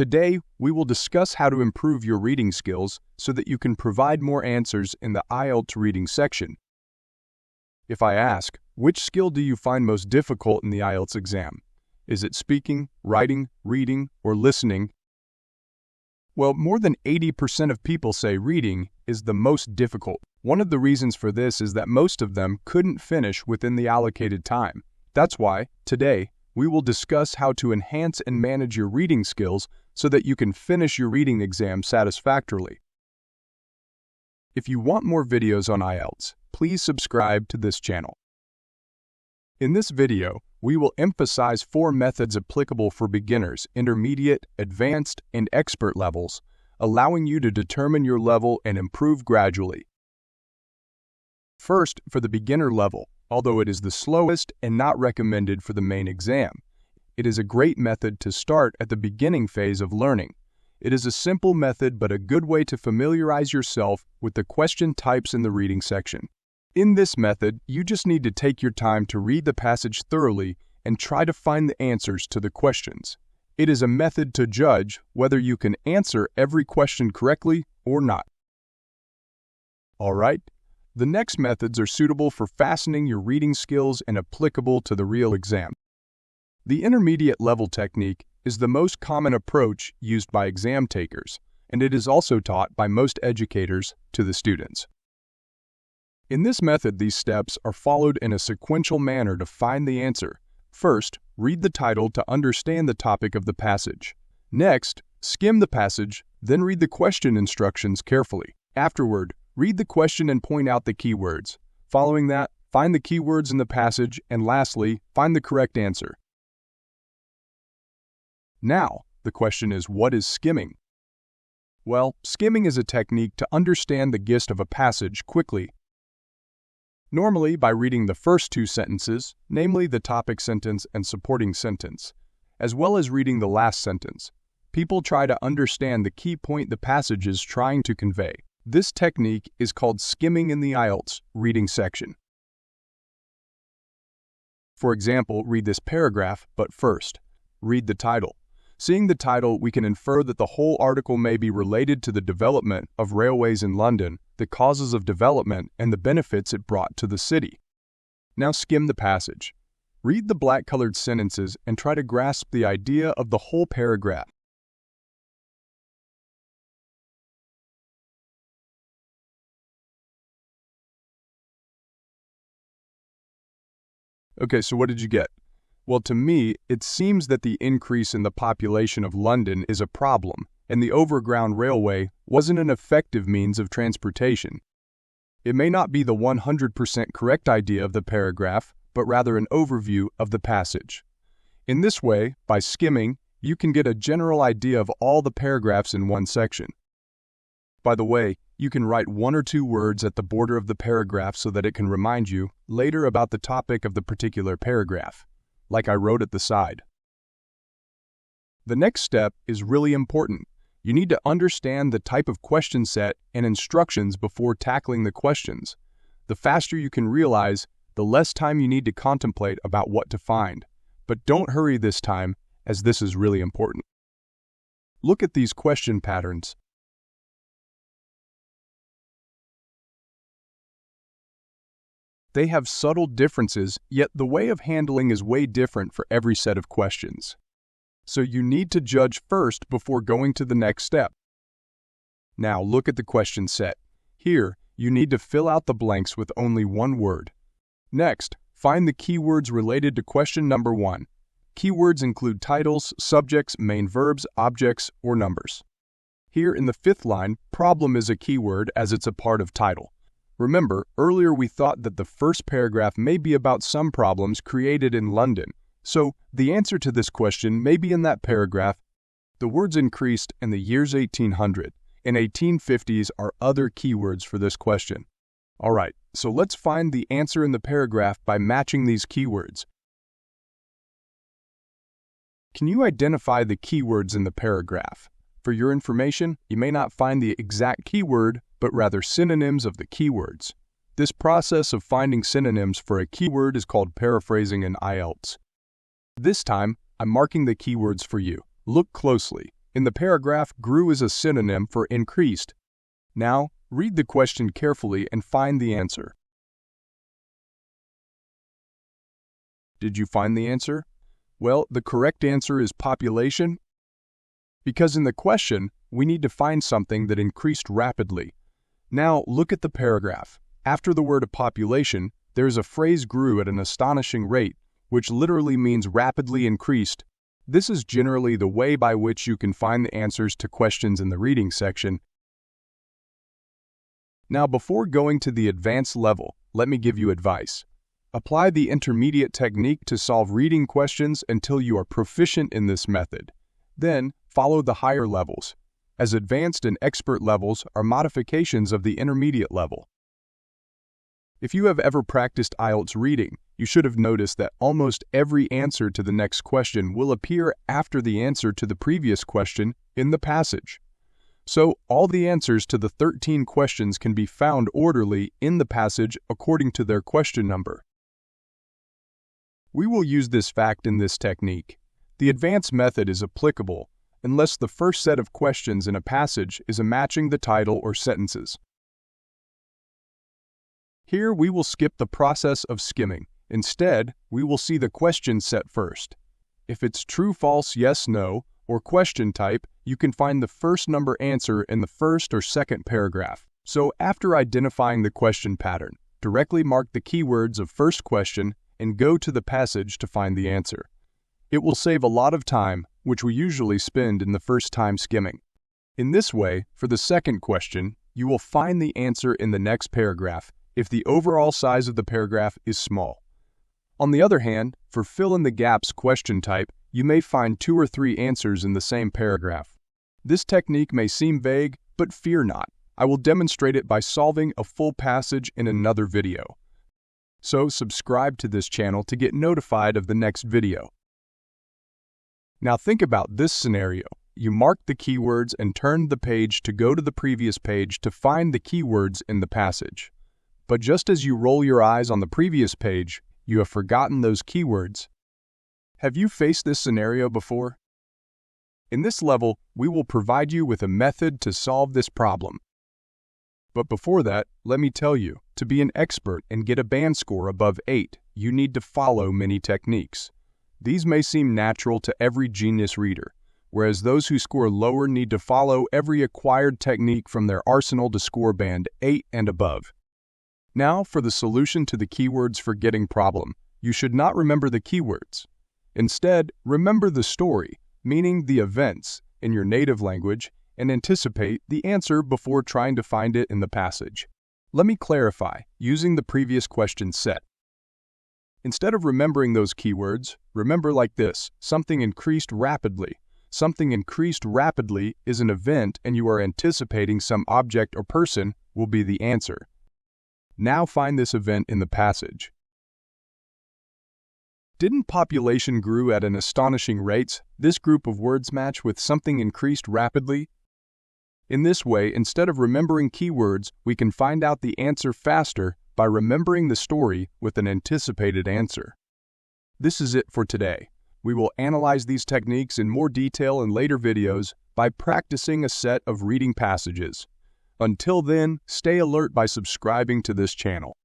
Today, we will discuss how to improve your reading skills so that you can provide more answers in the IELTS reading section. If I ask, which skill do you find most difficult in the IELTS exam? Is it speaking, writing, reading, or listening? Well, more than 80% of people say reading is the most difficult. One of the reasons for this is that most of them couldn't finish within the allocated time. That's why, today, we will discuss how to enhance and manage your reading skills so that you can finish your reading exam satisfactorily. If you want more videos on IELTS, please subscribe to this channel. In this video, we will emphasize 4 methods applicable for beginners, intermediate, advanced, and expert levels, allowing you to determine your level and improve gradually. First, for the beginner level, although it is the slowest and not recommended for the main exam, it is a great method to start at the beginning phase of learning. It is a simple method but a good way to familiarize yourself with the question types in the reading section. In this method, you just need to take your time to read the passage thoroughly and try to find the answers to the questions. It is a method to judge whether you can answer every question correctly or not. Alright, the next methods are suitable for fastening your reading skills and applicable to the real exam. The intermediate level technique is the most common approach used by exam takers, and it is also taught by most educators to the students. In this method, these steps are followed in a sequential manner to find the answer. First, read the title to understand the topic of the passage. Next, skim the passage, then read the question instructions carefully. Afterward, read the question and point out the keywords. Following that, find the keywords in the passage, and lastly, find the correct answer. Now, the question is, what is skimming? Well, skimming is a technique to understand the gist of a passage quickly. Normally by reading the first 2 sentences, namely the topic sentence and supporting sentence, as well as reading the last sentence. People try to understand the key point the passage is trying to convey. This technique is called skimming in the IELTS reading section. For example, read this paragraph, but first, read the title. Seeing the title, we can infer that the whole article may be related to the development of railways in London, the causes of development, and the benefits it brought to the city. Now skim the passage. Read the black-colored sentences and try to grasp the idea of the whole paragraph. Okay, so what did you get? Well, to me, it seems that the increase in the population of London is a problem, and the overground railway wasn't an effective means of transportation. It may not be the 100% correct idea of the paragraph, but rather an overview of the passage. In this way, by skimming, you can get a general idea of all the paragraphs in one section. By the way, you can write 1 or 2 words at the border of the paragraph so that it can remind you later about the topic of the particular paragraph, like I wrote at the side. The next step is really important. You need to understand the type of question set and instructions before tackling the questions. The faster you can realize, the less time you need to contemplate about what to find. But don't hurry this time, as this is really important. Look at these question patterns. They have subtle differences, yet the way of handling is way different for every set of questions. So you need to judge first before going to the next step. Now look at the question set. Here, you need to fill out the blanks with only 1 word. Next, find the keywords related to question number 1. Keywords include titles, subjects, main verbs, objects, or numbers. Here in the 5th line, problem is a keyword as it's a part of title. Remember, earlier we thought that the first paragraph may be about some problems created in London. So, the answer to this question may be in that paragraph. The words increased in the years 1800 and 1850s are other keywords for this question. Alright, so let's find the answer in the paragraph by matching these keywords. Can you identify the keywords in the paragraph? For your information, you may not find the exact keyword, but rather synonyms of the keywords. This process of finding synonyms for a keyword is called paraphrasing in IELTS. This time, I'm marking the keywords for you. Look closely. In the paragraph, grew is a synonym for increased. Now, read the question carefully and find the answer. Did you find the answer? Well, the correct answer is population, because in the question, we need to find something that increased rapidly. Now, look at the paragraph. After the word population, there is a phrase grew at an astonishing rate, which literally means rapidly increased. This is generally the way by which you can find the answers to questions in the reading section. Now, before going to the advanced level, let me give you advice. Apply the intermediate technique to solve reading questions until you are proficient in this method. Then, follow the higher levels, as advanced and expert levels are modifications of the intermediate level. If you have ever practiced IELTS reading, you should have noticed that almost every answer to the next question will appear after the answer to the previous question in the passage. So, all the answers to the 13 questions can be found orderly in the passage according to their question number. We will use this fact in this technique. The advanced method is applicable unless the first set of questions in a passage is a matching the title or sentences. Here we will skip the process of skimming. Instead, we will see the question set first. If it's true, false, yes, no, or question type, you can find the first number answer in the first or second paragraph. So after identifying the question pattern, directly mark the keywords of first question and go to the passage to find the answer. It will save a lot of time, which we usually spend in the first time skimming. In this way, for the second question, you will find the answer in the next paragraph if the overall size of the paragraph is small. On the other hand, for fill-in-the-gaps question type, you may find 2 or 3 answers in the same paragraph. This technique may seem vague, but fear not. I will demonstrate it by solving a full passage in another video. So subscribe to this channel to get notified of the next video. Now think about this scenario. You mark the keywords and turn the page to go to the previous page to find the keywords in the passage. But just as you roll your eyes on the previous page, you have forgotten those keywords. Have you faced this scenario before? In this level, we will provide you with a method to solve this problem. But before that, let me tell you, to be an expert and get a band score above 8, you need to follow many techniques. These may seem natural to every genius reader, whereas those who score lower need to follow every acquired technique from their arsenal to score band 8 and above. Now, for the solution to the keywords forgetting problem, you should not remember the keywords. Instead, remember the story, meaning the events, in your native language, and anticipate the answer before trying to find it in the passage. Let me clarify, using the previous question set. Instead of remembering those keywords, remember like this: something increased rapidly. Something increased rapidly is an event and you are anticipating some object or person will be the answer. Now find this event in the passage. Didn't population grew at an astonishing rate? This group of words match with something increased rapidly. In this way, instead of remembering keywords, we can find out the answer faster by remembering the story with an anticipated answer. This is it for today. We will analyze these techniques in more detail in later videos by practicing a set of reading passages. Until then, stay alert by subscribing to this channel.